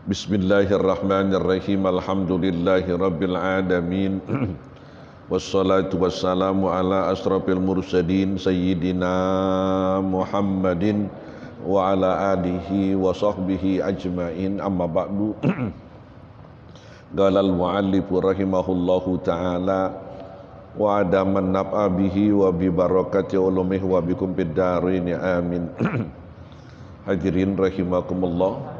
Bismillahirrahmanirrahim. Alhamdulillahi rabbil alamin. Wassalatu wassalamu ala asrafil mursalin sayyidina Muhammadin wa ala alihi wa sahbihi ajmain. Amma ba'du. Qala al-mu'allif rahimahullahu ta'ala wa adaman naf'a bihi wa bi barakati ulumihi wa bikum fid dharain amin. Hadirin rahimakumullah.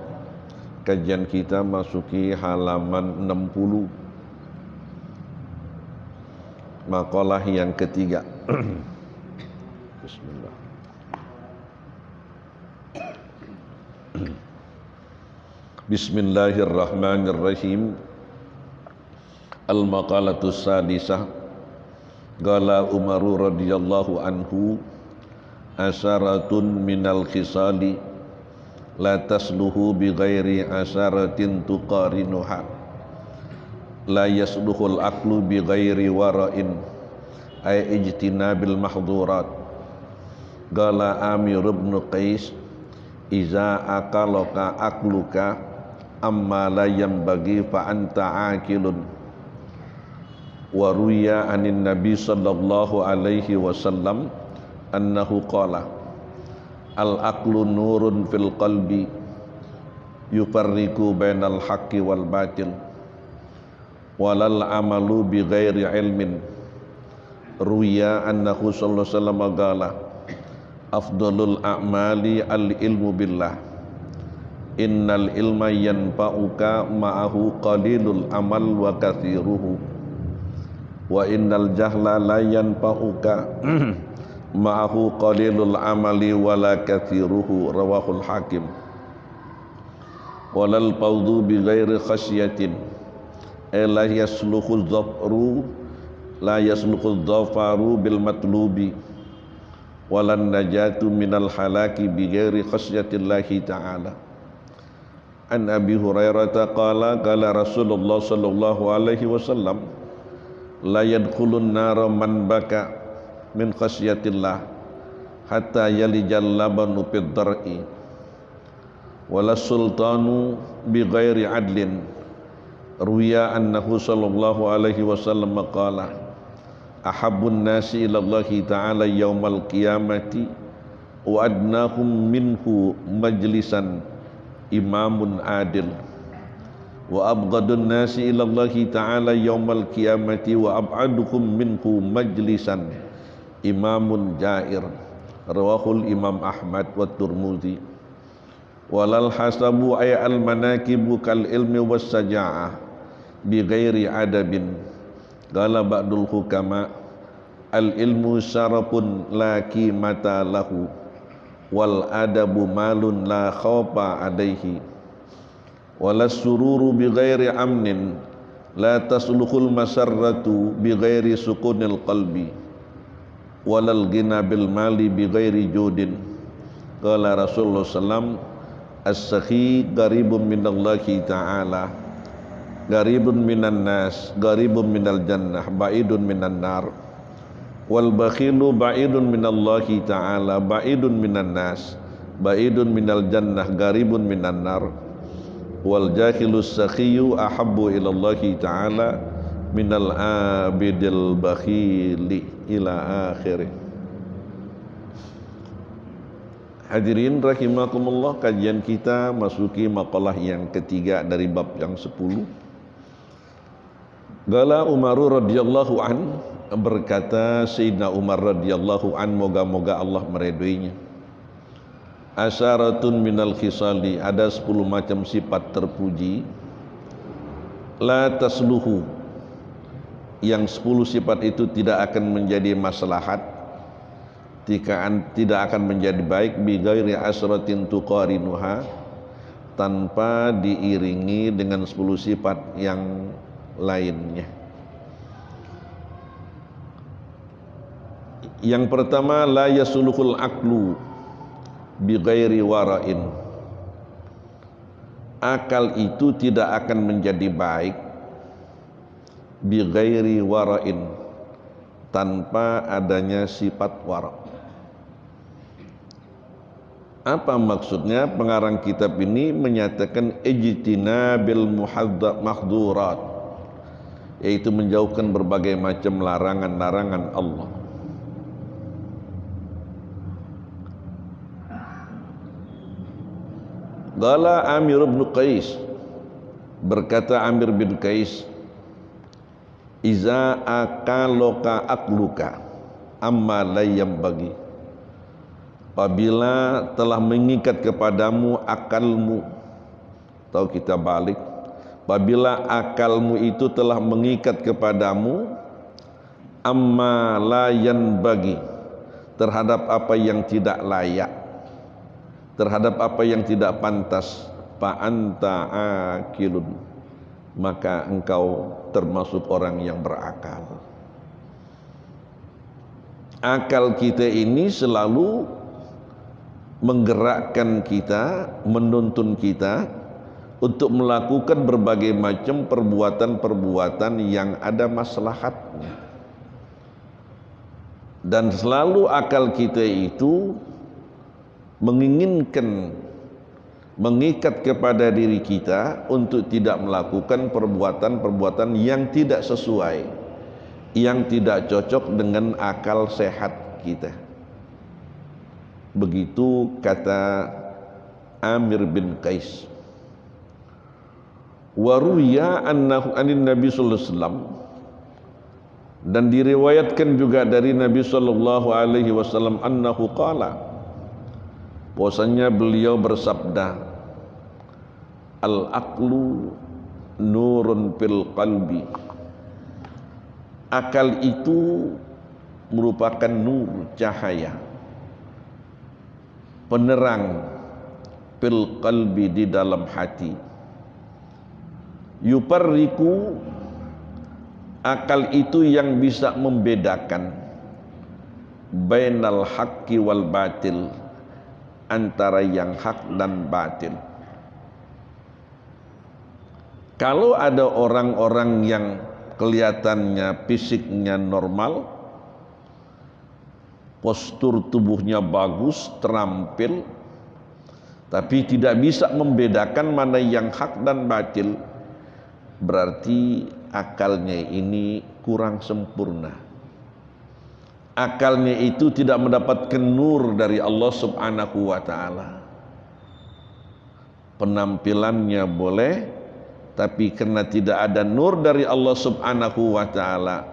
Kajian kita masuki halaman 60, makalah yang ketiga. Bismillah. Bismillahirrahmanirrahim. Al-maqalatus sadisah. Qala Umaru radhiyallahu anhu, asharatun minal khisali la tasluhu bi ghairi asaratin tuqarinuha, la yasluhul aqlu bi ghairi wara'in ay ijtinabil mahdhurat. Qala Amir ibn Qais, iza akalaka aqluka amma la yanbaghi fa anta aqilun. Wa ruya anin nabi sallallahu alaihi wasallam annahu qala, al-aqlu nurun fil qalbi yufarriqu bainal haqqi wal batil walal amalu bi ghairi ilmin. Ruya annahu sallallahu alaihi wasallam qala, afdalul a'mali al-ilmu billah, innal ilma yanfa'uka ma'ahu qalilul amal wa kathiruhu, wa innal jahla la yanfa'uka ma'ahu qalilul amali wala kathiruhu. Rawahul Hakim. Walal fawdu bi ghairi khasyatin la yasluhu dhafaru bil matlubi walan najatu minal halaki bi ghairi khasyatillahi ta'ala. An Abi Hurairah qala qala Rasulullah sallallahu alaihi wasallam, la yadkhulun nara man baka min khasyatillah hatta yalijal labanu fid dar'i wala sultanu bi ghairi adlin. Ruya annahu sallallahu alaihi wasallam qala, ahabbun nasi ilallahi ta'ala yaumal qiyamati wa adnahum minhu majlisan imamun adil, wa abghadun nasi ilallahi ta'ala yaumal qiyamati wa ab'aduhum minhu majlisan imamun jair. Rawahul Imam Ahmad wa Tirmidzi. Walal hasabu ay al manakibu kal ilmi was saja'ah bi ghairi adabin. Qala ba'dul hukama, al ilmu syarafun la qimata lahu wal adabu malun la khawfa alaihi, walas sururu bi ghairi amnin la tasluhul masarratu bi ghairi sukunil qalbi, walal ghina bil mali bi ghairi judin. Qala Rasulullah sallam, as-sakhi qaribun minallahi ta'ala, qaribun minan nas, qaribun minal jannah, ba'idun minan nar. Wal bakhilu ba'idun minallahi ta'ala, ba'idun minan nas, ba'idun minal jannah, qaribun minan nar. Wal jahilus sakhiyu ahabbu ilallahi ta'ala minal abidil bakhili ila akhirih. Hadirin rahimakumullah, kajian kita masuki makalah yang ketiga dari bab yang 10. Qala Umar radhiyallahu an, berkata Sayyidina Umar radhiyallahu an, moga-moga Allah meridhoinya, asyaratun minal khisali, ada 10 macam sifat terpuji, la tasluhu, yang 10 sifat itu tidak akan menjadi maslahat, tidak akan menjadi baik, bi ghairi asratin tuqarinuha, tanpa diiringi dengan 10 sifat yang lainnya. Yang pertama, la yasluhul aqlu bi ghairi wara'in, akal itu tidak akan menjadi baik bi ghairi wara'in, tanpa adanya sifat wara'. Apa maksudnya? Pengarang kitab ini menyatakan ijtinabil mahdurat, yaitu menjauhkan berbagai macam larangan-larangan Allah. Qala Amir bin Qais, berkata Amir bin Qais, iza akaloka akluka amma la yambagi, apabila telah mengikat kepadamu akalmu, atau kita balik, apabila akalmu itu telah mengikat kepadamu, amma la yanbagi, terhadap apa yang tidak layak, terhadap apa yang tidak pantas, fa anta akilun, maka engkau termasuk orang yang berakal. Akal kita ini selalu menggerakkan kita, menuntun kita untuk melakukan berbagai macam perbuatan-perbuatan yang ada maslahatnya. Dan selalu akal kita itu menginginkan, mengikat kepada diri kita untuk tidak melakukan perbuatan-perbuatan yang tidak sesuai, yang tidak cocok dengan akal sehat kita. Begitu kata Amir bin Qais. Wa ruya annahu anin Nabi sallallahu alaihi wasallam, dan diriwayatkan juga dari Nabi sallallahu alaihi wasallam annahu qala, bahwasanya beliau bersabda, al-aqlu nurun fil qalbi, akal itu merupakan nur, cahaya, penerang, fil qalbi, di dalam hati. Yuparriku, akal itu yang bisa membedakan bainal haqqi wal batil, antara yang hak dan batil. Kalau ada orang-orang yang kelihatannya fisiknya normal, postur tubuhnya bagus, terampil, tapi tidak bisa membedakan mana yang hak dan batil, berarti akalnya ini kurang sempurna. Akalnya itu tidak mendapatkan nur dari Allah subhanahu wa ta'ala. Penampilannya boleh, tapi karena tidak ada nur dari Allah subhanahu wa ta'ala,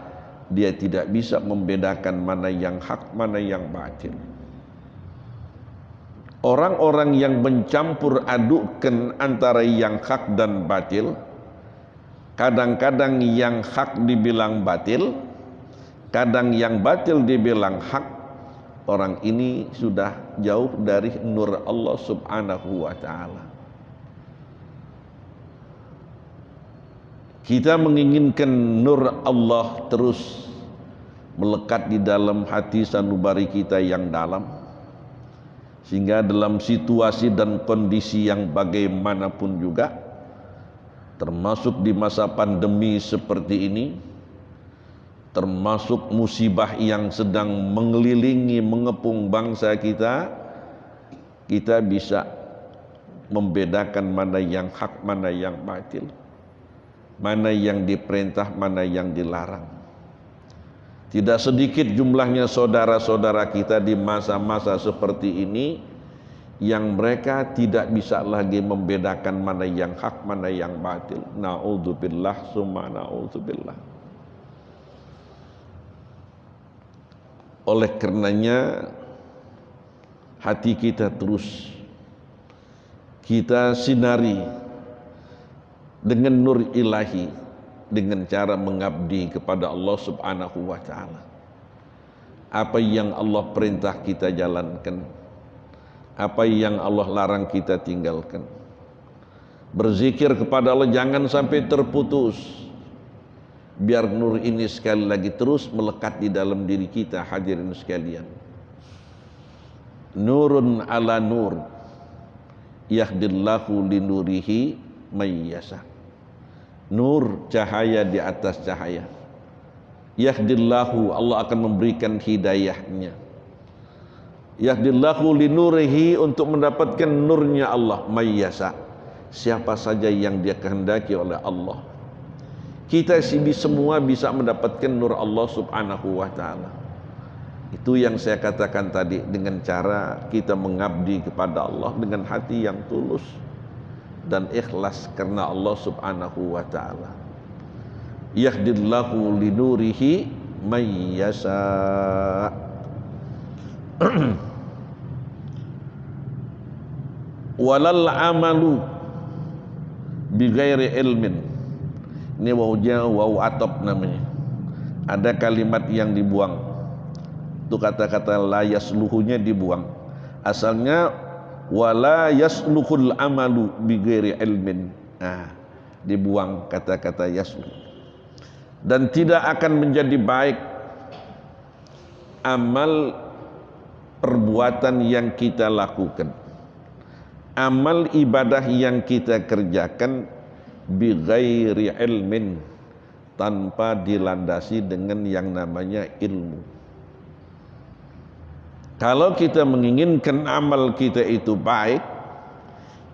dia tidak bisa membedakan mana yang hak, mana yang batil. Orang-orang yang mencampur adukkan antara yang hak dan batil, kadang-kadang yang hak dibilang batil, kadang yang batil dibilang hak, orang ini sudah jauh dari nur Allah subhanahu wa ta'ala. Kita menginginkan nur Allah terus melekat di dalam hati sanubari kita yang dalam, sehingga dalam situasi dan kondisi yang bagaimanapun juga, termasuk di masa pandemi seperti ini, termasuk musibah yang sedang mengelilingi, mengepung bangsa kita, kita bisa membedakan mana yang hak, mana yang batil, mana yang diperintah, mana yang dilarang. Tidak sedikit jumlahnya saudara-saudara kita di masa-masa seperti ini yang mereka tidak bisa lagi membedakan mana yang hak, mana yang batil. Na'udzubillah summa na'udzubillah. Oleh karenanya hati kita terus kita sinari dengan nur ilahi, dengan cara mengabdi kepada Allah subhanahu wa ta'ala. Apa yang Allah perintah kita jalankan, apa yang Allah larang kita tinggalkan. Berzikir kepada Allah jangan sampai terputus, biar nur ini sekali lagi terus melekat di dalam diri kita. Hadirin sekalian, nurun ala nur yahdillahu linurihi mayyasa. Nur, cahaya di atas cahaya. Yahdillahu, Allah akan memberikan hidayahnya. Yahdillahu linurihi, untuk mendapatkan nurnya Allah, mayyasa, siapa saja yang dia kehendaki oleh Allah. Kita semua bisa mendapatkan nur Allah subhanahu wa ta'ala. Itu yang saya katakan tadi, dengan cara kita mengabdi kepada Allah dengan hati yang tulus dan ikhlas karena Allah subhanahu wa ta'ala. Yahdillahu linurihi mayyasa. Walal amalu bighairi ilmin. Ini wawunya wawu atop namanya. Ada kalimat yang dibuang. Itu kata-kata la yasluhunya dibuang. Asalnya wala yasluhul amalu bighairi ilmin. Nah, dibuang kata-kata yasluh. Dan tidak akan menjadi baik amal perbuatan yang kita lakukan, amal ibadah yang kita kerjakan bi ghairi ilmin, tanpa dilandasi dengan yang namanya ilmu. Kalau kita menginginkan amal kita itu baik,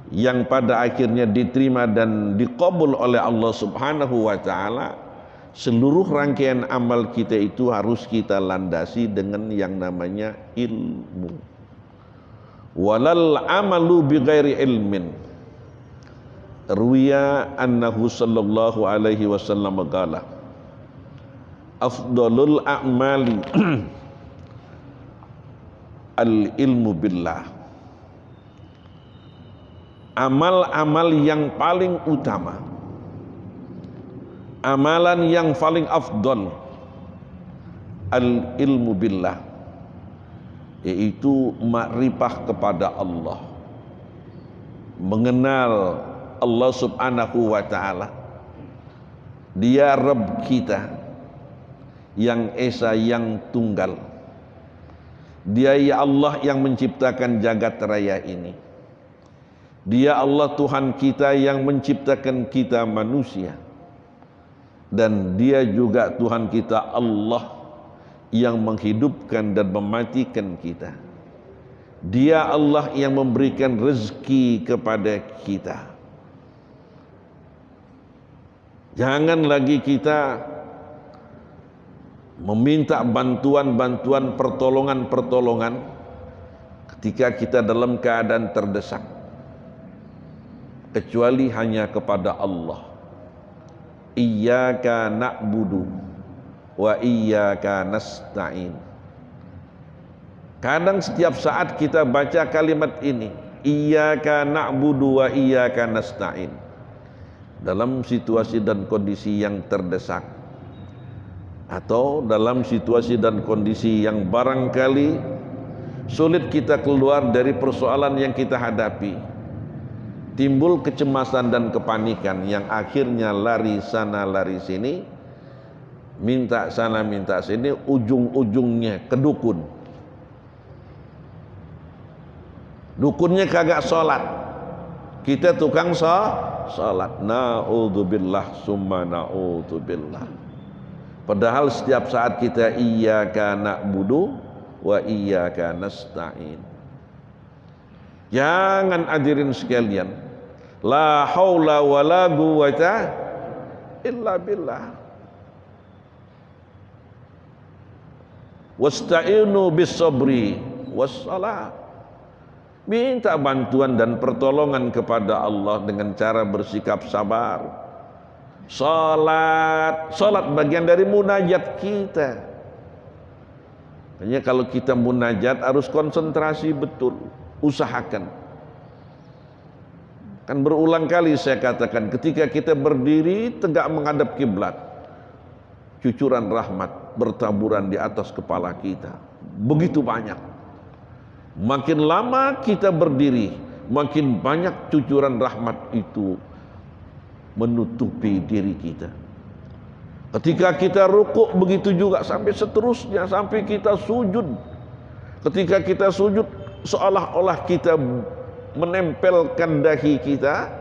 yang pada akhirnya diterima dan diqabul oleh Allah subhanahu wa ta'ala, seluruh rangkaian amal kita itu harus kita landasi dengan yang namanya ilmu. Walal amalu bighairi ilmin. Ruwiya annahu sallallahu alaihi wasallam qala afdalul a'mali al ilmu billah. Amal-amal yang paling utama, amalan yang paling afdal, al ilmu billah, yaitu makrifah kepada Allah, mengenal Allah subhanahu wa ta'ala. Dia Rabb kita yang esa, yang tunggal. Dia ya Allah yang menciptakan jagat raya ini. Dia Allah Tuhan kita yang menciptakan kita manusia. Dan dia juga Tuhan kita Allah yang menghidupkan dan mematikan kita. Dia Allah yang memberikan rezeki kepada kita. Jangan lagi kita meminta bantuan-bantuan, pertolongan-pertolongan ketika kita dalam keadaan terdesak, kecuali hanya kepada Allah. Iyyaka na'budu wa iyyaka nasta'in. Kadang setiap saat kita baca kalimat ini, iyyaka na'budu wa iyyaka nasta'in, dalam situasi dan kondisi yang terdesak, atau dalam situasi dan kondisi yang barangkali sulit kita keluar dari persoalan yang kita hadapi, timbul kecemasan dan kepanikan yang akhirnya lari sana lari sini, minta sana minta sini, ujung-ujungnya ke dukun. Dukunnya kagak sholat, kita tukang sholat. Na'udzubillah summa na'udzubillah. Padahal setiap saat kita iyyaka na'budu wa iyyaka nasta'in. Jangan hadirin sekalian, la haula wa la quwwata illa billah. Wasta'inu bis sabri was salat. Minta bantuan dan pertolongan kepada Allah dengan cara bersikap sabar. Salat bagian dari munajat kita. Hanya kalau kita munajat harus konsentrasi betul, usahakan. Kan berulang kali saya katakan, ketika kita berdiri tegak menghadap kiblat, cucuran rahmat bertaburan di atas kepala kita. Begitu banyak. Makin lama kita berdiri, makin banyak cucuran rahmat itu menutupi diri kita. Ketika kita rukuk begitu juga, sampai seterusnya, sampai kita sujud. Ketika kita sujud, seolah-olah kita menempelkan dahi kita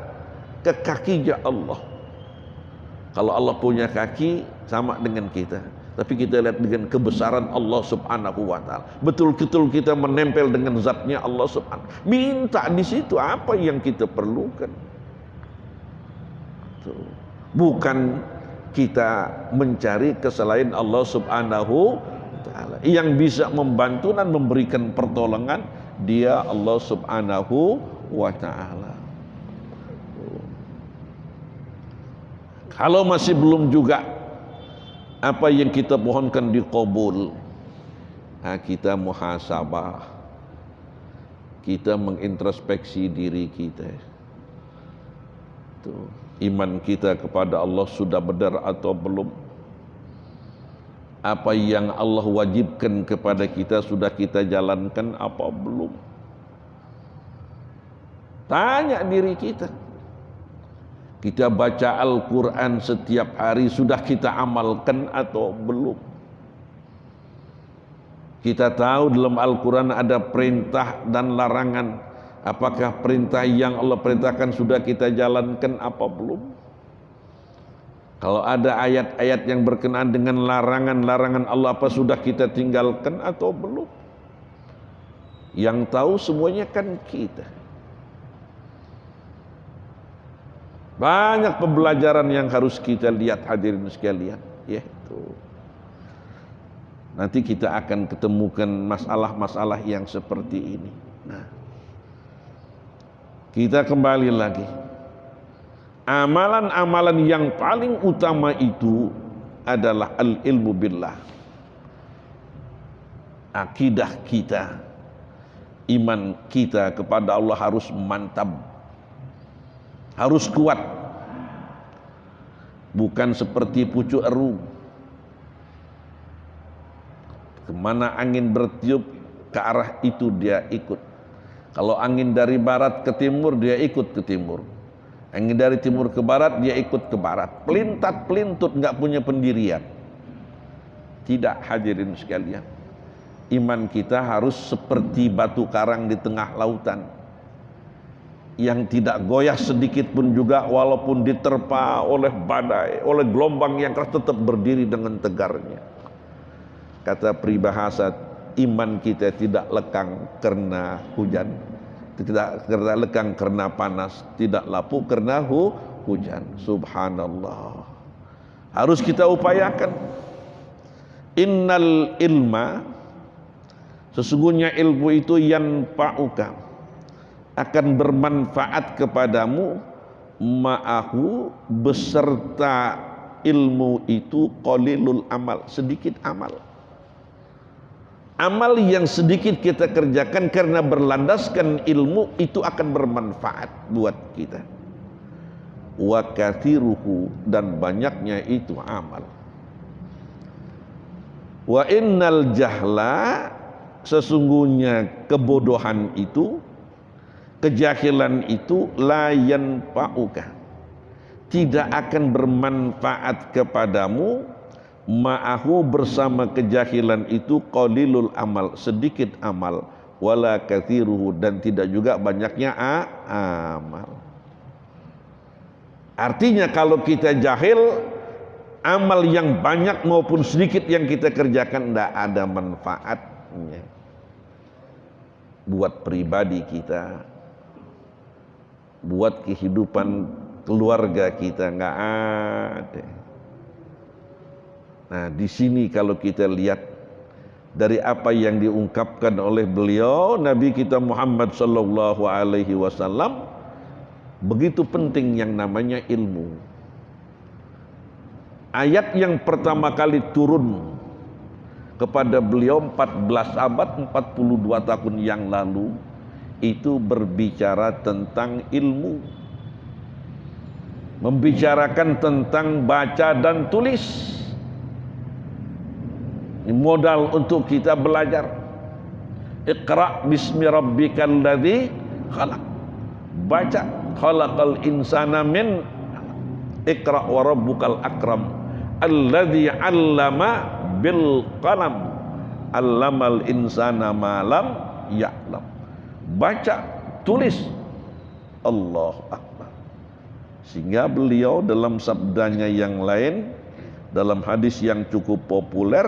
ke kakinya Allah. Kalau Allah punya kaki sama dengan kita, tapi kita lihat dengan kebesaran Allah Subhanahu wa taala. Betul-betul kita menempel dengan zatnya Allah Subhanahu. Minta di situ apa yang kita perlukan. Bukan kita mencari keselain Allah Subhanahu wa taala. Yang bisa membantu dan memberikan pertolongan Dia Allah Subhanahu wa taala. Kalau masih belum juga apa yang kita mohonkan dikabul, kita muhasabah, kita mengintrospeksi diri kita. Tuh, iman kita kepada Allah sudah benar atau belum? Apa yang Allah wajibkan kepada kita sudah kita jalankan apa belum? Tanya diri kita. Kita baca Al-Quran setiap hari sudah kita amalkan atau belum? Kita tahu dalam Al-Quran ada perintah dan larangan. Apakah perintah yang Allah perintahkan sudah kita jalankan apa belum? Kalau ada ayat-ayat yang berkenaan dengan larangan-larangan Allah, apa sudah kita tinggalkan atau belum? Yang tahu semuanya kan kita. Banyak pembelajaran yang harus kita lihat hadirin sekalian, ya itu. Nanti kita akan ketemukan masalah-masalah yang seperti ini. Nah, kita kembali lagi. Amalan-amalan yang paling utama itu adalah al-ilmu billah. Akidah kita, iman kita kepada Allah harus mantap, harus kuat. Bukan seperti pucuk eru. Kemana angin bertiup, ke arah itu dia ikut. Kalau angin dari barat ke timur, dia ikut ke timur. Angin dari timur ke barat, dia ikut ke barat. Pelintat pelintut, nggak punya pendirian. Tidak, hadirin sekalian. Iman kita harus seperti batu karang di tengah lautan, yang tidak goyah sedikit pun juga walaupun diterpa oleh badai, oleh gelombang yang keras, tetap berdiri dengan tegarnya. Kata peribahasa, iman kita tidak lekang karena hujan, tidak lekang karena panas, tidak lapuk karena hujan. Subhanallah. Harus kita upayakan. Innal ilma, sesungguhnya ilmu itu yanfa'uka, akan bermanfaat kepadamu, ma'ahu, beserta ilmu itu, qalilul amal, sedikit amal. Amal yang sedikit kita kerjakan karena berlandaskan ilmu itu akan bermanfaat buat kita. Wa kathiruhu, dan banyaknya itu amal. Wa innal jahla, sesungguhnya kebodohan itu, kejahilan itu, la yanfa'uka, tidak akan bermanfaat kepadamu, ma'ahu, bersama kejahilan itu, qalilul amal, sedikit amal, wala kathiruhu, dan tidak juga banyaknya amal. Artinya kalau kita jahil, amal yang banyak maupun sedikit yang kita kerjakan tidak ada manfaatnya buat pribadi kita, buat kehidupan keluarga kita, nggak ada. Nah, di sini kalau kita lihat dari apa yang diungkapkan oleh beliau Nabi kita Muhammad sallallahu alaihi wasallam, begitu penting yang namanya ilmu. Ayat yang pertama kali turun kepada beliau 14 abad, 42 tahun yang lalu, itu berbicara tentang ilmu, membicarakan tentang baca dan tulis. Ini modal untuk kita belajar. Iqra bismi rabbikal ladzi khalaq. Baca, khalaqal insana min, Iqra wa rabbukal akram alladzi 'allama bil qalam, 'allamal insana ma lam ya'lam. Baca, tulis. Allahu Akbar. Sehingga beliau dalam sabdanya yang lain dalam hadis yang cukup populer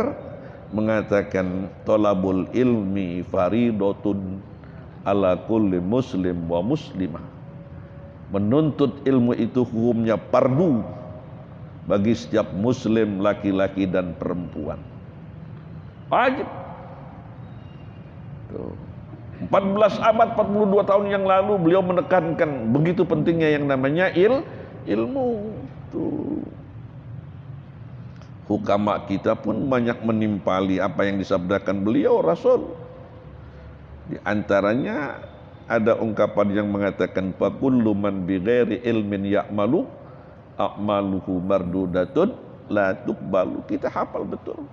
mengatakan thalabul ilmi faridatun ala kulli muslim wa muslimah. Menuntut ilmu itu hukumnya fardu bagi setiap muslim laki-laki dan perempuan. Wajib. Tuh. 14 abad 42 tahun yang lalu beliau menekankan begitu pentingnya yang namanya ilmu. Tuh. Hukama kita pun banyak menimpali apa yang disabdakan beliau Rasul. Di antaranya ada ungkapan yang mengatakan fakullu man bighairi ilmin ya'malu a'maluhu mardudatun la tuqbalu. Kita hafal betul.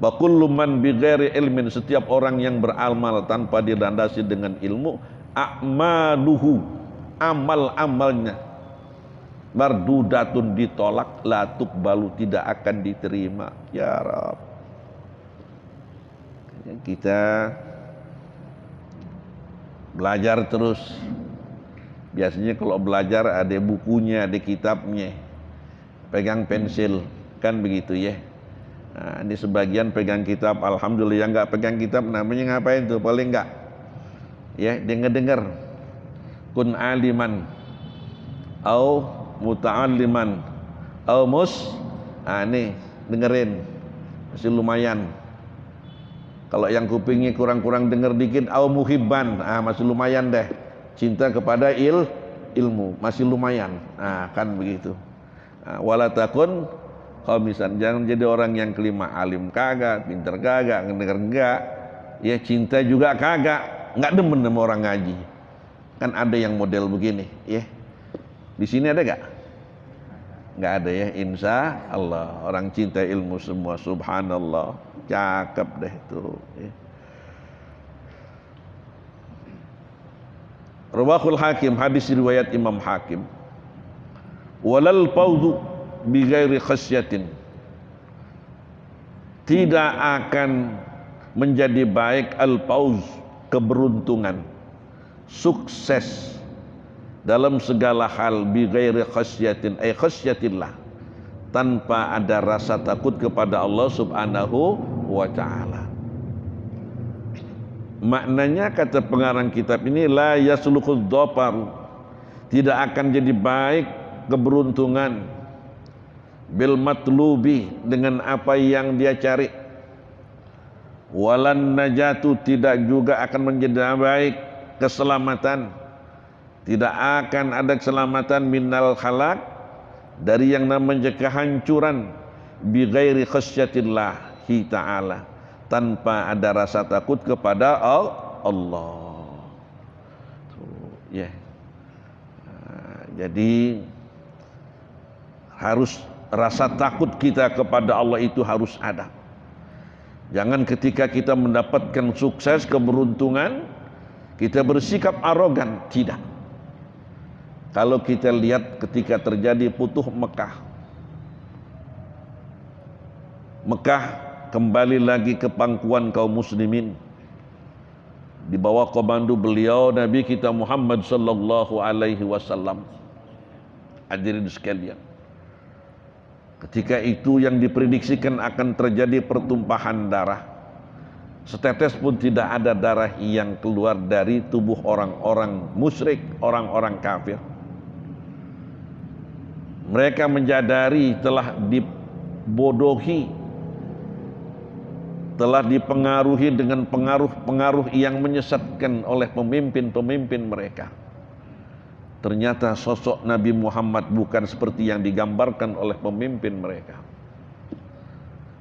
Fakullu man bighairi ilmin, setiap orang yang beramal tanpa dilandasi dengan ilmu, a'maluhu, amal-amalnya mardudatun, ditolak, la tuqbalu, tidak akan diterima. Ya Rabb. Kita belajar terus. Biasanya kalau belajar ada bukunya, ada kitabnya. Pegang pensil, kan begitu ya. Nah, ini sebagian pegang kitab, alhamdulillah. Yang enggak pegang kitab namanya ngapain tuh? Paling enggak ya dengar-dengar. Kun aliman au muta'alliman au nih dengerin. Masih lumayan. Kalau yang kupingnya kurang-kurang dengar dikit, au muhibban, masih lumayan deh. Cinta kepada ilmu, masih lumayan. Kan begitu. Wala takun khamisan, jangan jadi orang yang kelima, alim kagak, pinter kagak, ngedenger enggak, ya cinta juga kagak, enggak demen sama orang ngaji. Kan ada yang model begini, ya. Di sini ada enggak? Enggak ada ya, insya Allah. Orang cinta ilmu semua, subhanallah. Cakep deh tuh. Rawahul Hakim, hadis riwayat Imam Hakim. Walal fawzu bi ghairi khasyatin, tidak akan menjadi baik al-fawz, keberuntungan, sukses dalam segala hal bi ghairi khasyatin, ay khasyatillah, tanpa ada rasa takut kepada Allah Subhanahu wa ta'ala. Maknanya kata pengarang kitab ini, la yaslukhud dhafar, tidak akan jadi baik keberuntungan, bil matlubi, dengan apa yang dia cari, walan najatu, tidak juga akan menjadi baik keselamatan, tidak akan ada keselamatan minal khalaq, dari yang namanya kehancuran, bi ghairi khasyatillahi ta'ala, tanpa ada rasa takut kepada Allah. Jadi harus rasa takut kita kepada Allah itu harus ada. Jangan ketika kita mendapatkan sukses, keberuntungan, kita bersikap arogan, tidak. Kalau kita lihat ketika terjadi Futuh Mekah, Mekah kembali lagi ke pangkuan kaum muslimin di bawah komando beliau Nabi kita Muhammad sallallahu alaihi wasallam. Hadirin sekalian, ketika itu yang diprediksikan akan terjadi pertumpahan darah, setetes pun tidak ada darah yang keluar dari tubuh orang-orang musyrik, orang-orang kafir. Mereka menyadari telah dibodohi, telah dipengaruhi dengan pengaruh-pengaruh yang menyesatkan oleh pemimpin-pemimpin mereka. Ternyata sosok Nabi Muhammad bukan seperti yang digambarkan oleh pemimpin mereka.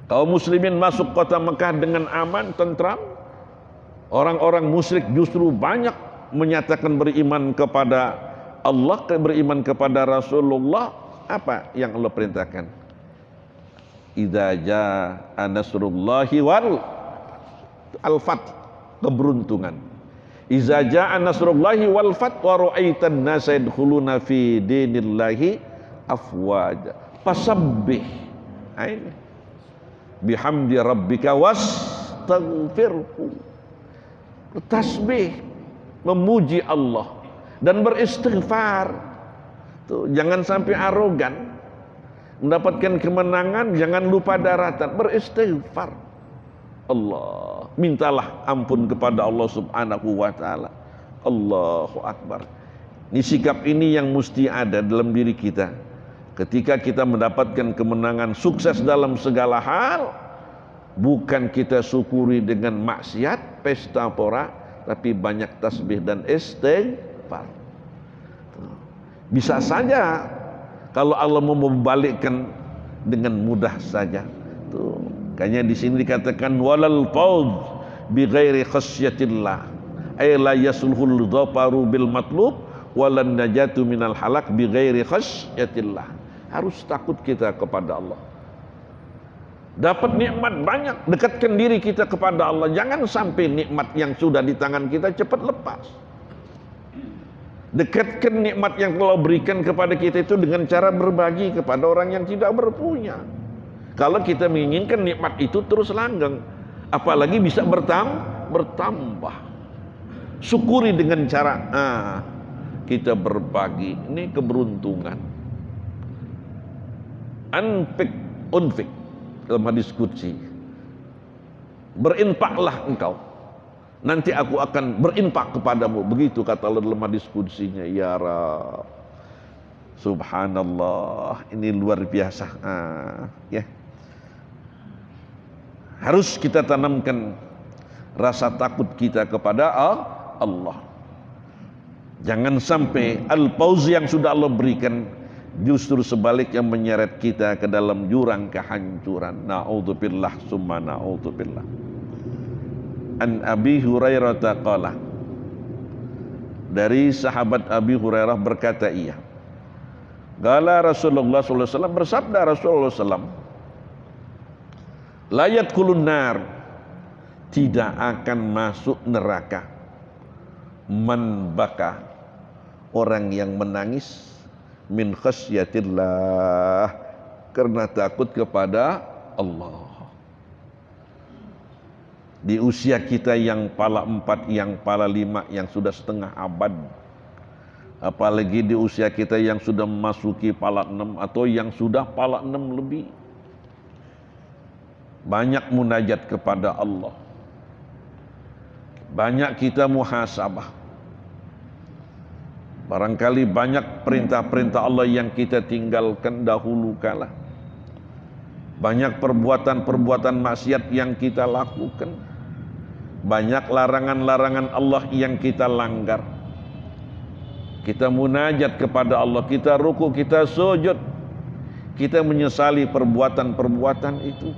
Kaum muslimin masuk kota Mekah dengan aman, tentram. Orang-orang musyrik justru banyak menyatakan beriman kepada Allah, beriman kepada Rasulullah. Apa yang Allah perintahkan? Idza jaa nasrullahi wal al-fath, keberuntungan. Idza jaa nasrullahi wal fath wa ra'aitan nasa yadkhuluna fi dinillahi afwaja fasabbih bihamdi rabbika wastaghfirhu. Tasbih, memuji Allah dan beristighfar. Tuh, jangan sampai arogan. Mendapatkan kemenangan, jangan lupa daratan, beristighfar. Allah, mintalah ampun kepada Allah Subhanahu wa taala. Allahu Akbar. Ini sikap ini yang mesti ada dalam diri kita. Ketika kita mendapatkan kemenangan, sukses dalam segala hal, bukan kita syukuri dengan maksiat, pesta pora, tapi banyak tasbih dan istighfar. Bisa saja kalau Allah mau membalikkan dengan mudah saja. Tuh, kayaknya di sini dikatakan walal fawz bi ghairi khasyatillah. Ay la yasulhul dhafaru bil matlub walan najatu minal halak bi ghairi khasyatillah. Harus takut kita kepada Allah. Dapat nikmat banyak, dekatkan diri kita kepada Allah. Jangan sampai nikmat yang sudah di tangan kita cepat lepas. Dekatkan nikmat yang Allah berikan kepada kita itu dengan cara berbagi kepada orang yang tidak berpunya. Kalau kita menginginkan nikmat itu terus langgeng, apalagi bisa bertambah. Syukuri dengan cara kita berbagi. Ini keberuntungan. Unfik dalam hadis qudsi. Berinfaklah engkau, nanti aku akan berinfak kepadamu. Begitu kata Allah dalam hadis qudsinya. Ya Rab, subhanallah, ini luar biasa. Ya, harus kita tanamkan rasa takut kita kepada Allah. Jangan sampai al-fawz yang sudah Allah berikan justru sebaliknya menyeret kita ke dalam jurang kehancuran. Na'udzubillah summa na'udzubillah. An Abi Hurairah qala, dari sahabat Abi Hurairah berkata ia, qala Rasulullah sallallahu alaihi wasallam, bersabda Rasulullah sallallahu la yadkhulun nar, tidak akan masuk neraka, man baka, orang yang menangis, min khasyatillah, karena takut kepada Allah. Di usia kita yang pala 4, yang pala 5, yang sudah setengah abad, apalagi di usia kita yang sudah memasuki pala 6 atau yang sudah pala 6 lebih, banyak munajat kepada Allah, banyak kita muhasabah. Barangkali banyak perintah-perintah Allah yang kita tinggalkan dahulu kala. Banyak perbuatan-perbuatan maksiat yang kita lakukan. Banyak larangan-larangan Allah yang kita langgar. Kita munajat kepada Allah, kita ruku, kita sujud. Kita menyesali perbuatan-perbuatan itu.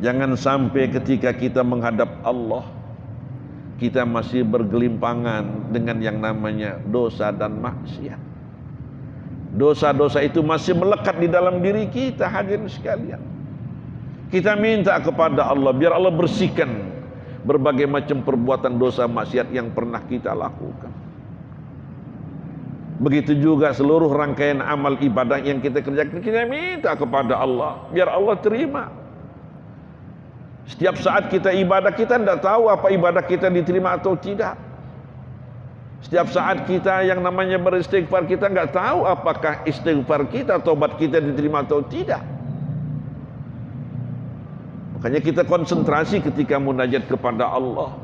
Jangan sampai ketika kita menghadap Allah, kita masih bergelimpangan dengan yang namanya dosa dan maksiat. Dosa-dosa itu masih melekat di dalam diri kita, hadirin sekalian. Kita minta kepada Allah biar Allah bersihkan berbagai macam perbuatan dosa maksiat yang pernah kita lakukan. Begitu juga seluruh rangkaian amal ibadah yang kita kerjakan, kita minta kepada Allah biar Allah terima. Setiap saat kita ibadah, kita tidak tahu apa ibadah kita diterima atau tidak. Setiap saat kita yang namanya beristighfar, kita nggak tahu apakah istighfar kita, tobat kita diterima atau tidak. Makanya kita konsentrasi ketika munajat kepada Allah.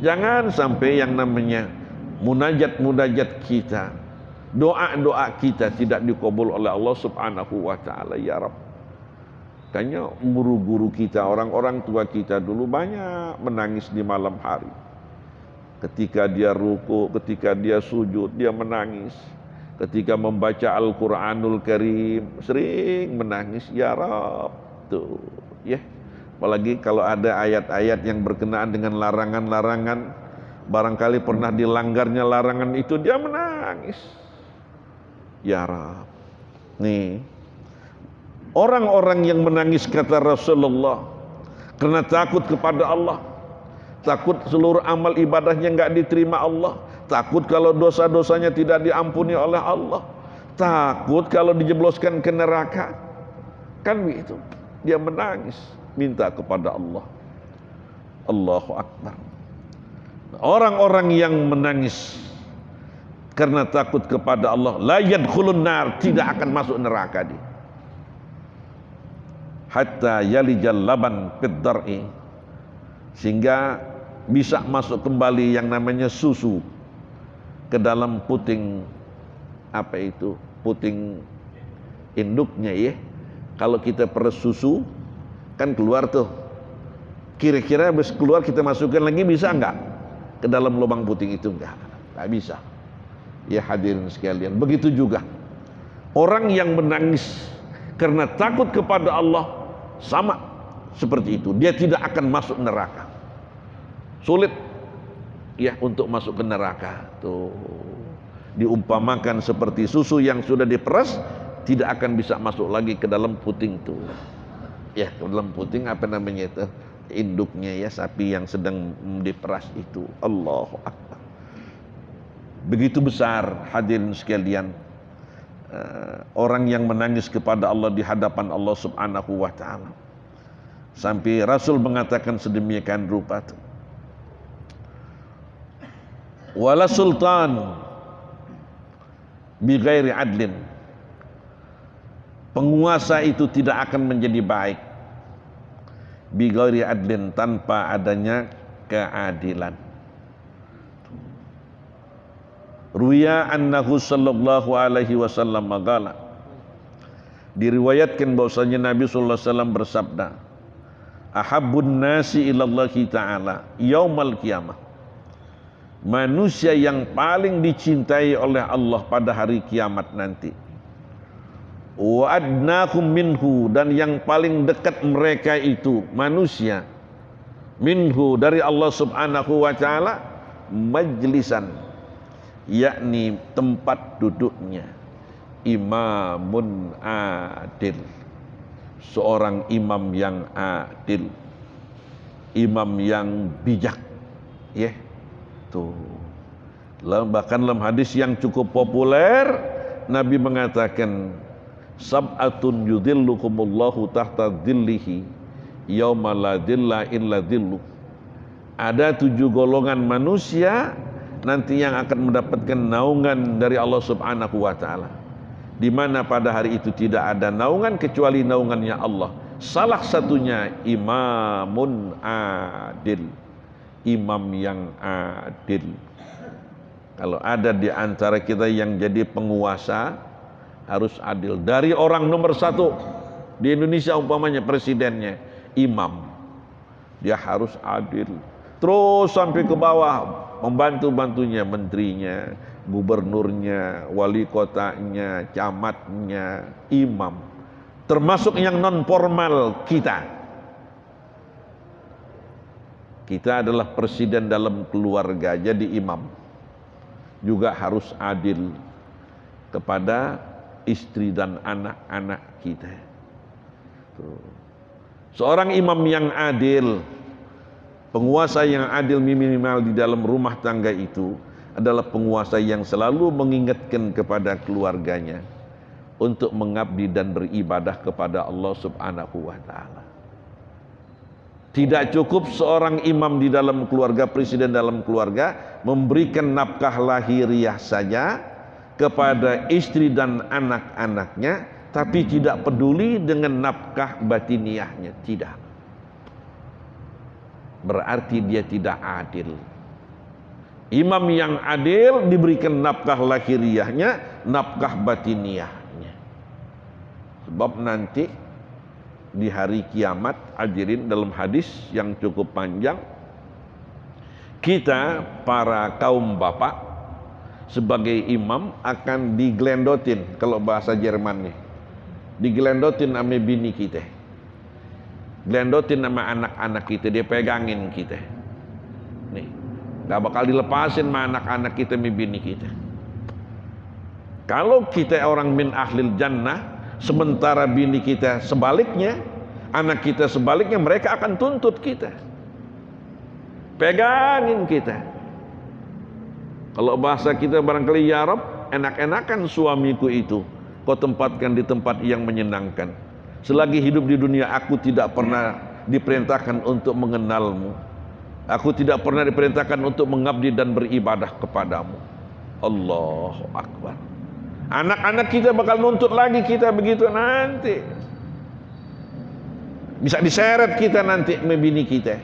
Jangan sampai yang namanya munajat kita, doa-doa kita tidak dikabul oleh Allah Subhanahu wa taala. Ya Rabb, kayaknya guru-guru kita, orang-orang tua kita dulu banyak menangis di malam hari. Ketika dia ruku, ketika dia sujud, dia menangis. Ketika membaca Al-Quranul Karim, sering menangis. Ya Rab, tuh, ya. Apalagi kalau ada ayat-ayat yang berkenaan dengan larangan-larangan, barangkali pernah dilanggarnya larangan itu, dia menangis. Ya Rab, nih, orang-orang yang menangis kata Rasulullah karena takut kepada Allah, takut seluruh amal ibadahnya nggak diterima Allah, takut kalau dosa-dosanya tidak diampuni oleh Allah, takut kalau dijebloskan ke neraka, kan begitu. Dia menangis, minta kepada Allah. Allahu Akbar. Orang-orang yang menangis karena takut kepada Allah, la yadkhulun nar, tidak akan masuk neraka dia. hatta yalijal laban fid dar'i, sehingga bisa masuk kembali yang namanya susu ke dalam puting, apa itu, puting induknya ya. Kalau kita peres susu kan keluar tuh, kira-kira habis keluar kita masukkan lagi bisa enggak ke dalam lubang puting itu? Enggak bisa. Ya hadirin sekalian, begitu juga orang yang menangis karena takut kepada Allah, sama seperti itu, dia tidak akan masuk neraka. Sulit ya untuk masuk ke neraka. Tuh, diumpamakan seperti susu yang sudah diperas, tidak akan bisa masuk lagi ke dalam puting itu. Ya, ke dalam puting apa namanya itu, induknya ya, sapi yang sedang diperas itu. Allahu Akbar. Begitu besar hadirin sekalian, orang yang menangis kepada Allah di hadapan Allah Subhanahu wa ta'ala, sampai Rasul mengatakan sedemikian rupa, wala sultan bi ghairi adlin, penguasa itu tidak akan menjadi baik bi ghairi adlin, tanpa adanya keadilan. Ruya annahu sallallahu alaihi wasallam magala, diriwayatkan bahwasanya Nabi sallallahu alaihi wasallam bersabda, ahabbun nasi ilallahi ta'ala yaumal qiyamah, manusia yang paling dicintai oleh Allah pada hari kiamat nanti, wa adnakum minhu, dan yang paling dekat mereka itu manusia, minhu dari Allah Subhanahu wa ta'ala, majlisan, yakni tempat duduknya, imamun adil, seorang imam yang adil, imam yang bijak ya. Tuh, bahkan dalam hadis yang cukup populer Nabi mengatakan, sab'atun yudhillukumullahu tahta dhillihi yauma la dhilla illa dhilluh, ada 7 golongan manusia nanti yang akan mendapatkan naungan dari Allah Subhanahu wa ta'ala, di mana pada hari itu tidak ada naungan kecuali naungannya Allah. Salah satunya imamun adil, imam yang adil. Kalau ada di antara kita yang jadi penguasa, harus adil. Dari orang nomor 1 di Indonesia umpamanya presidennya, imam, dia harus adil. Terus sampai ke bawah, membantu-bantunya, menterinya, gubernurnya, wali kotanya, camatnya, imam. Termasuk yang non formal kita. Kita adalah presiden dalam keluarga, jadi imam. Juga harus adil kepada istri dan anak-anak kita. Tuh. Seorang imam yang adil, penguasa yang adil minimal di dalam rumah tangga itu adalah penguasa yang selalu mengingatkan kepada keluarganya untuk mengabdi dan beribadah kepada Allah Subhanahu wa ta'ala. Tidak cukup seorang imam di dalam keluarga, presiden dalam keluarga, memberikan nafkah lahiriah saja kepada istri dan anak-anaknya, tapi tidak peduli dengan nafkah batiniahnya. Tidak. Berarti dia tidak adil. Imam yang adil diberikan nafkah lahiriahnya, nafkah batiniahnya. Sebab nanti di hari kiamat, hadirin, dalam hadis yang cukup panjang, kita para kaum bapak sebagai imam akan diglendotin, kalau bahasa Jermannya, diglendotin sama bini kita, glendotin sama anak-anak kita, dia pegangin kita nih, gak bakal dilepasin sama anak-anak kita, sama bini kita. Kalau kita orang min ahlil jannah, sementara bini kita sebaliknya, anak kita sebaliknya, mereka akan tuntut kita, pegangin kita. Kalau bahasa kita barangkali, ya Rabb, enak-enakan suamiku itu kau tempatkan di tempat yang menyenangkan. Selagi hidup di dunia aku tidak pernah diperintahkan untuk mengenalmu, aku tidak pernah diperintahkan untuk mengabdi dan beribadah kepadamu. Allahu Akbar. Anak-anak kita bakal nuntut lagi kita begitu nanti. Bisa diseret kita nanti membini kita.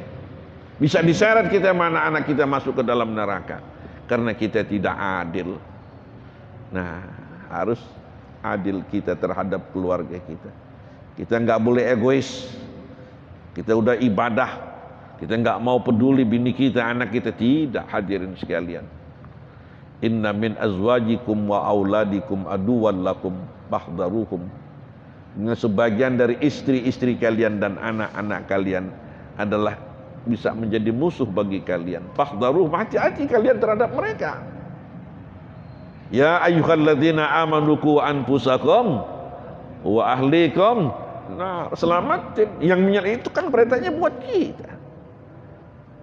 Bisa diseret kita mana anak kita masuk ke dalam neraka. Karena kita tidak adil. Nah, harus adil kita terhadap keluarga kita. Kita nggak boleh egois. Kita udah ibadah. Kita nggak mau peduli bini kita, anak kita. Tidak, hadirin sekalian. Inna min azwajikum wa auladikum aduwwan lakum fahdharuhum. Sebagian dari istri-istri kalian dan anak-anak kalian adalah bisa menjadi musuh bagi kalian. Fahdharuhum, hati-hati kalian terhadap mereka. Ya ayyuhalladzina amanu qu anfusakum wa ahlikum. Nah, selamatin. Yang menyerah itu kan perintahnya buat kita.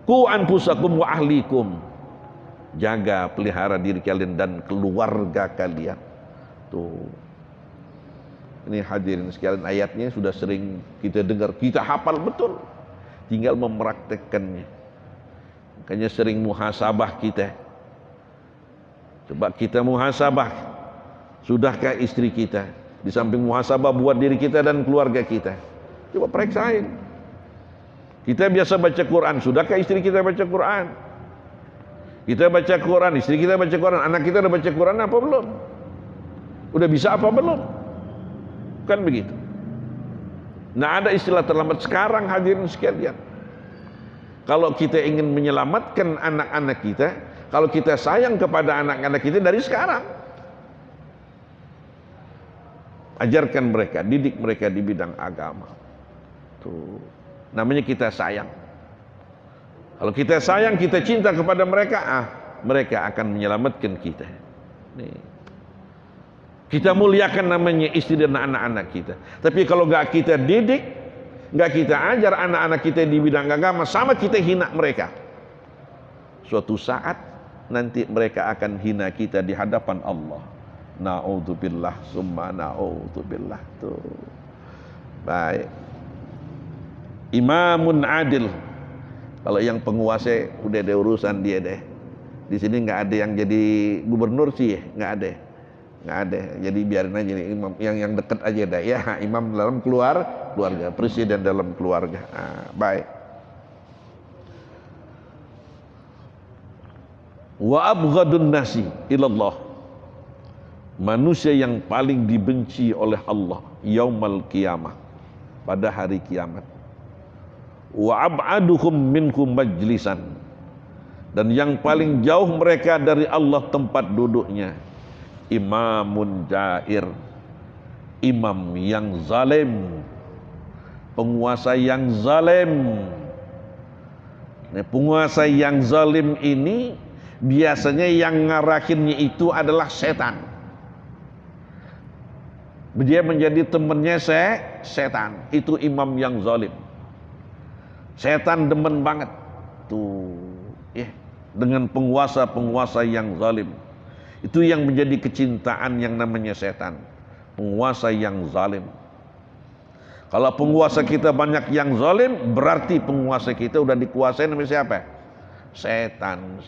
Qu anfusakum wa ahlikum. Jaga, pelihara diri kalian dan keluarga kalian. Tuh. Ini hadirin sekalian, ayatnya sudah sering kita dengar, kita hafal betul. Tinggal mempraktekkannya. Makanya sering muhasabah kita. Coba kita muhasabah. Sudahkah istri kita? Di samping muhasabah buat diri kita dan keluarga kita. Coba periksain. Kita biasa baca Quran. Sudahkah istri kita baca Quran? Kita baca Quran, istri kita baca Quran, anak kita udah baca Quran apa belum? Udah bisa apa belum? Kan begitu. Nah, ada istilah terlambat sekarang, hadirin sekalian. Kalau kita ingin menyelamatkan anak-anak kita, kalau kita sayang kepada anak-anak kita dari sekarang, ajarkan mereka, didik mereka di bidang agama. Tuh, namanya kita sayang. Kalau kita sayang, kita cinta kepada mereka, mereka akan menyelamatkan kita. Nih. Kita muliakan namanya istri dan anak-anak kita. Tapi kalau nggak kita didik, nggak kita ajar anak-anak kita di bidang agama, sama kita hina mereka. Suatu saat nanti mereka akan hina kita di hadapan Allah. Na'udzubillah summa na'udzubillah. Tuh. Baik. Imamun adil. Kalau yang penguasa udah ada urusan dia deh. Di sini nggak ada yang jadi gubernur sih, nggak ada. Nggak ada. Jadi biarin aja nih, imam yang dekat aja dah ya. Imam dalam keluarga, presiden dalam keluarga. Baik. Wa abghadun nasi ilallah. Manusia yang paling dibenci oleh Allah yaumal qiyamah, pada hari kiamat. Wa ab'aduhum minhum majlisan, dan yang paling jauh mereka dari Allah tempat duduknya, imamun jair, imam yang zalim, penguasa yang zalim. Nah, penguasa yang zalim ini biasanya yang ngarahinnya itu adalah setan. Dia menjadi temannya setan, itu imam yang zalim. Setan demen banget tuh, dengan penguasa-penguasa yang zalim. Itu yang menjadi kecintaan yang namanya setan, penguasa yang zalim. Kalau penguasa kita banyak yang zalim, berarti penguasa kita udah dikuasai namanya siapa? Setan.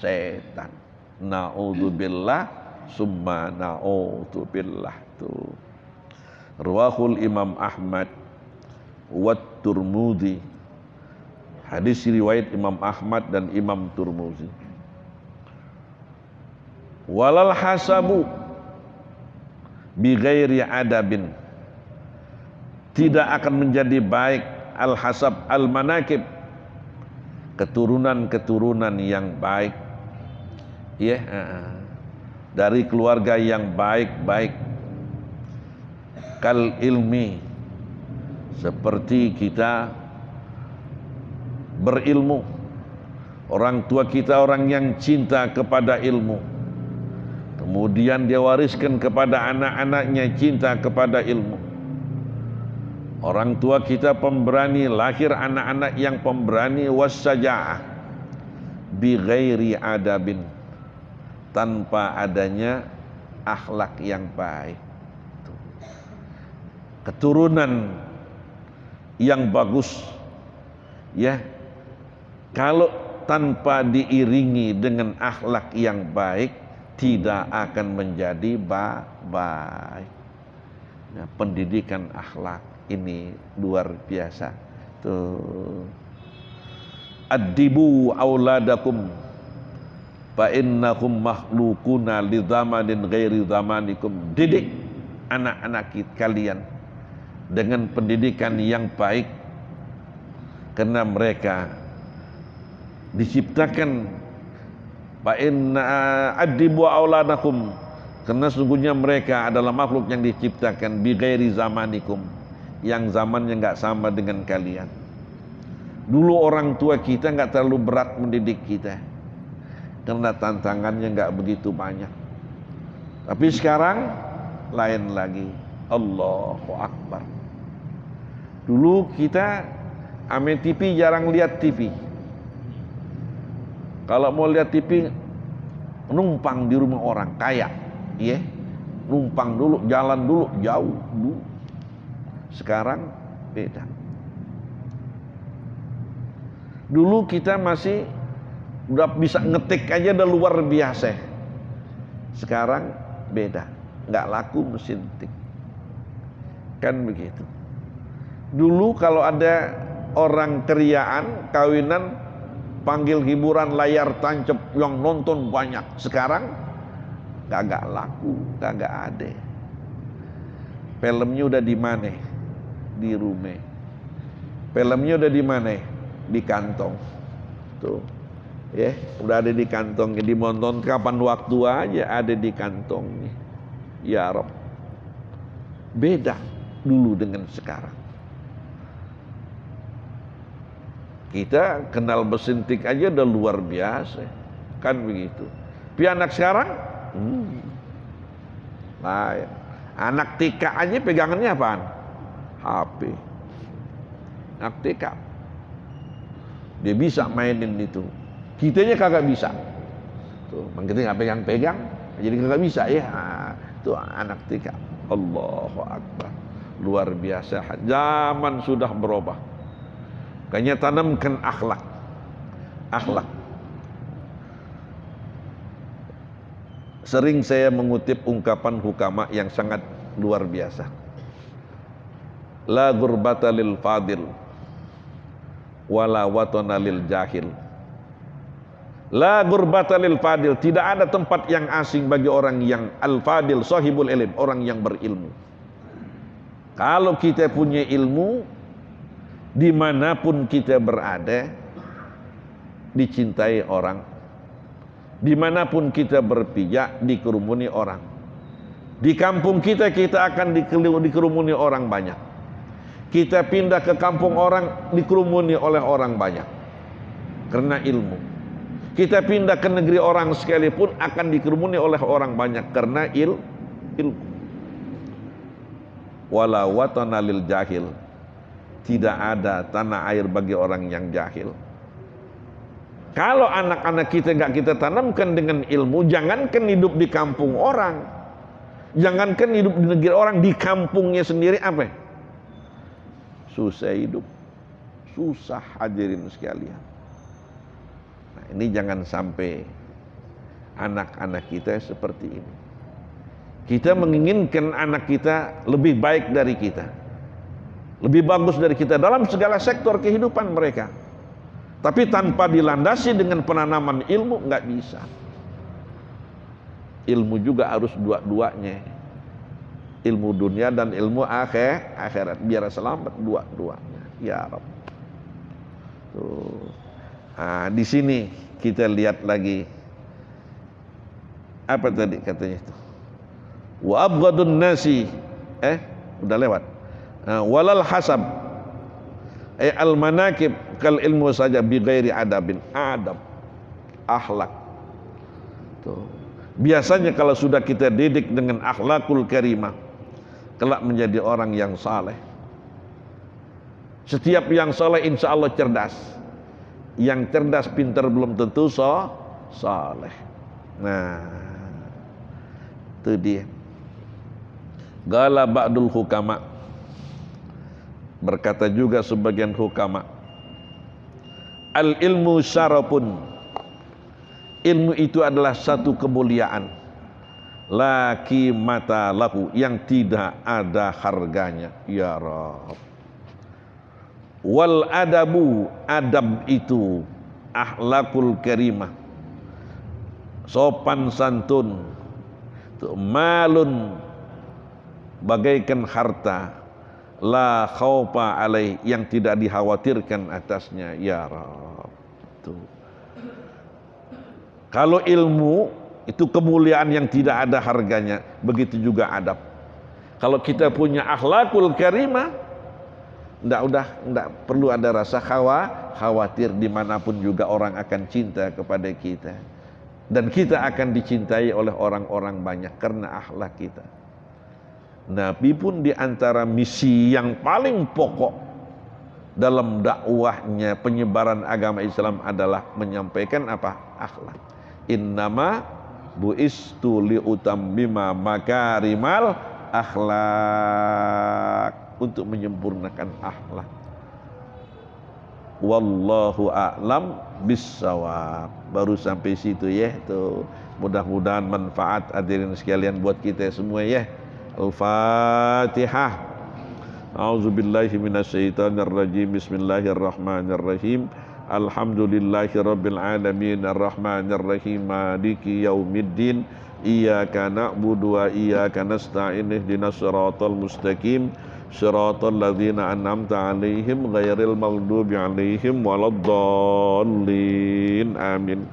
Na'udzubillah summa na'udzubillah. Tuh. Rawahul Imam Ahmad wa Tirmidzi. Hadis riwayat Imam Ahmad dan Imam Tirmidzi. Walal hasabu bi ghairi adabin. Tidak akan menjadi baik al-hasab al-manakib, keturunan-keturunan yang baik. Dari keluarga yang baik-baik. Kal ilmi, seperti kita berilmu. Orang tua kita orang yang cinta kepada ilmu, kemudian dia wariskan kepada anak-anaknya cinta kepada ilmu. Orang tua kita pemberani, lahir anak-anak yang pemberani, wassaja'ah bi ghairi adabin, tanpa adanya akhlak yang baik. Keturunan yang bagus, ya, kalau tanpa diiringi dengan akhlak yang baik, tidak akan menjadi baik. Nah, pendidikan akhlak ini luar biasa. Tuh. Addibu auladakum fa innahum makhluquna li zamanin ghairi zamanikum. Didik anak-anak kalian dengan pendidikan yang baik, karena mereka diciptakan. Fa inna addibu auladakum, karena sungguhnya mereka adalah makhluk yang diciptakan bi ghairi zamanikum, yang zamannya enggak sama dengan kalian. Dulu orang tua kita enggak terlalu berat mendidik kita, karena tantangannya enggak begitu banyak. Tapi sekarang lain lagi. Allahu Akbar. Dulu kita ame TV jarang lihat TV. Kalau mau lihat TV numpang di rumah orang kaya, ya. Numpang dulu, jalan dulu jauh dulu. Sekarang beda. Dulu kita masih udah bisa ngetik aja udah luar biasa. Sekarang beda, nggak laku mesin tik. Kan begitu. Dulu kalau ada orang keriaan, kawinan, panggil hiburan layar tancap yang nonton banyak. Sekarang kagak laku, kagak ada. Filmnya udah di mana? Di rumah. Filmnya udah di mana? Di kantong. Tuh. Ya, udah ada di kantongnya, dimonton kapan waktu aja ada di kantongnya. Ya Rob. Beda dulu dengan sekarang. Kita kenal mesin tik aja udah luar biasa. Kan begitu. Tapi anak sekarang lain. Anak TK aja pegangannya apaan? HP. Anak TK. Dia bisa mainin itu. Kitanya kagak bisa. Tuh, kita nggak pegang-pegang, jadi kagak bisa ya. Tuh anak TK. Allahu Akbar. Luar biasa. Zaman sudah berubah. Kayaknya tanamkan akhlak. Akhlak. Sering saya mengutip ungkapan hukama yang sangat luar biasa. La gurbata lil fadil wala watana lil jahil. La gurbata lil fadil, tidak ada tempat yang asing bagi orang yang al-fadil, sahibul ilm, orang yang berilmu. Kalau kita punya ilmu, dimanapun kita berada, dicintai orang. Dimanapun kita berpijak, dikerumuni orang. Di kampung kita akan dikerumuni orang banyak. Kita pindah ke kampung orang, dikerumuni oleh orang banyak. Karena ilmu. Kita pindah ke negeri orang sekalipun akan dikerumuni oleh orang banyak. Karena ilmu. Wala watana lil jahil. Tidak ada tanah air bagi orang yang jahil. Kalau anak-anak kita nggak kita tanamkan dengan ilmu, jangankan hidup di kampung orang, jangankan hidup di negeri orang, di kampungnya sendiri apa? Susah hidup, susah hadirin sekalian. Nah, ini jangan sampai anak-anak kita seperti ini. Kita menginginkan anak kita lebih baik dari kita, lebih bagus dari kita dalam segala sektor kehidupan mereka. Tapi tanpa dilandasi dengan penanaman ilmu nggak bisa. Ilmu juga harus dua-duanya. Ilmu dunia dan ilmu akhirat biar selamat dua-duanya. Ya Rabb. Tuh. Nah, di sini kita lihat lagi apa tadi katanya itu. Wa abghadun nasi udah lewat. Walal hasab al manakib kal ilmu saja bi ghairi adabin. Adab, akhlak. Tuh. Biasanya kalau sudah kita didik dengan akhlakul karimah, kelak menjadi orang yang saleh. Setiap yang saleh insya Allah cerdas. Yang cerdas pintar belum tentu saleh. Nah, itu dia. Gala ba'dul hukama, berkata juga sebagian hukama, al ilmu syarafun, ilmu itu adalah satu kemuliaan, la qimata lahu, yang tidak ada harganya. Ya Rabb. Wal adabu, adab itu akhlakul karimah, sopan santun, malun, bagaikan harta, la khaufa alaih, yang tidak dikhawatirkan atasnya. Ya Rabb. Tuh. Kalau ilmu itu kemuliaan yang tidak ada harganya, begitu juga adab. Kalau kita punya akhlakul karimah, enggak perlu ada rasa khawatir, dimanapun juga orang akan cinta kepada kita, dan kita akan dicintai oleh orang-orang banyak karena akhlak kita. Nabi pun di antara misi yang paling pokok dalam dakwahnya, penyebaran agama Islam adalah menyampaikan apa? Akhlak. Innama bu'istu liutammima makarimal akhlak, untuk menyempurnakan akhlak. Wallahu a'lam bissawab. Baru sampai situ ya. Tuh, mudah-mudahan manfaat hadirin sekalian buat kita semua ya. Al-Fatihah. A'udzubillahi minasyaitonir rajim. Bismillahirrahmanirrahim. Alhamdulillahirabbil alamin arrahmanir rahim maliki yaumiddin. Iyyaka na'budu wa iyyaka nasta'in ihdinas siratal mustaqim siratal ladzina an'amta 'alaihim ghairil maghdubi 'alaihim waladdallin. Amin.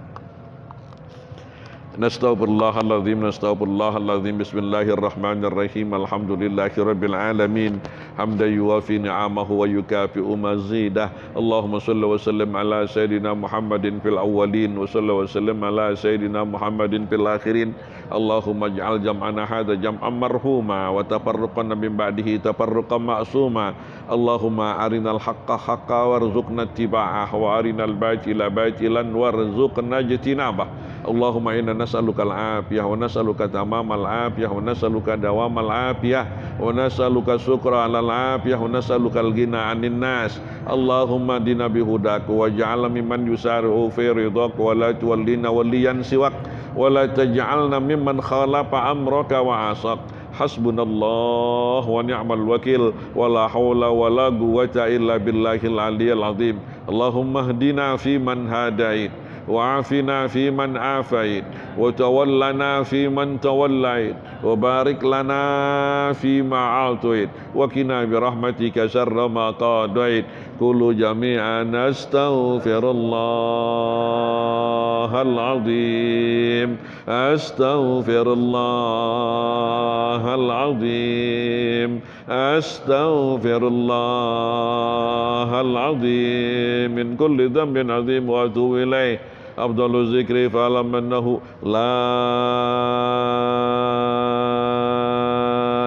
Nastaghfirullahaladzim. Bismillahirrahmanirrahim. Alhamdulillahirabbil alamin hamdan yuwafi ni'amahu wa yukafi'u mazidah. Allahumma shalli wa sallim ala sayidina Muhammadin fil awwalin wa shalli wa sallim ala sayidina Muhammadin fil akhirin. Allahumma ij'al jam'ana hadza jam'an marhuma wa tafarruqana min ba'dihi tafarruqan ma'suma. Allahumma arinal haqqa haqqan warzuqna ittiba'ah wa arinal batila batilan warzuqna ijtinabah. Allahumma inna nas'aluka al-afiyah wa nas'aluka tamamal afiyah wa nas'aluka dawamal afiyah wa nas'aluka syukra 'alal afiyah wa nas'aluka al-ghina 'anil nas. Allahumma dina bihudak wa ja'alna mimman yusari'u fi ridhak wa la tuwallina waliyan siwak wa la taj'alna mimman khalafa amraka wa asak. Hasbunallah wa ni'mal wakil wa la hawla wa la quwwata illa billahil aliyyil azim. Allahumma hdina fi man hadait wa afina fi man afait wa tawallana fi man tawallait wa barik lana fi ma a'tait wa qina bi rahmatika syarra ma qadait. Kullu jami'an astaghfirullahal azim, astaghfirullahal azim, astaghfirullahal azim min kulli dhanbin azim wa atubu ilaih. Afdalu zikri fa'lam annahu la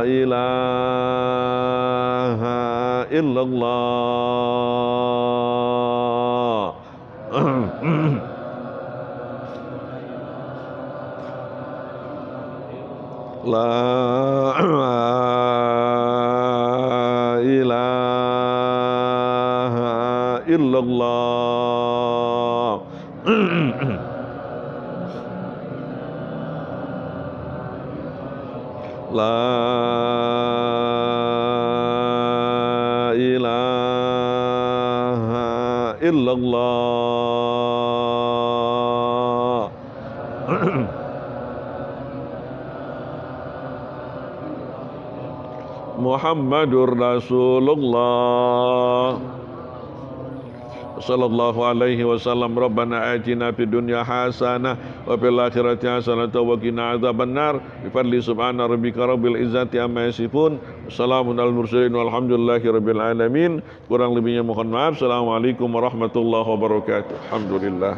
ilaha illallah. La ilaha illallah. La ilaha illallah. Muhammadur Rasulullah sallallahu alaihi wasallam. Rabbana atina fid dunya hasanah wa fil akhirati hasanah wa qina adzabannar. Bi fadli subhana rabbika rabbil izzati amma yasifun. Assalamun alal mursalin walhamdulillahi rabbil alamin. Kurang lebihnya mohon maaf. Assalamualaikum warahmatullahi wabarakatuh. Alhamdulillah.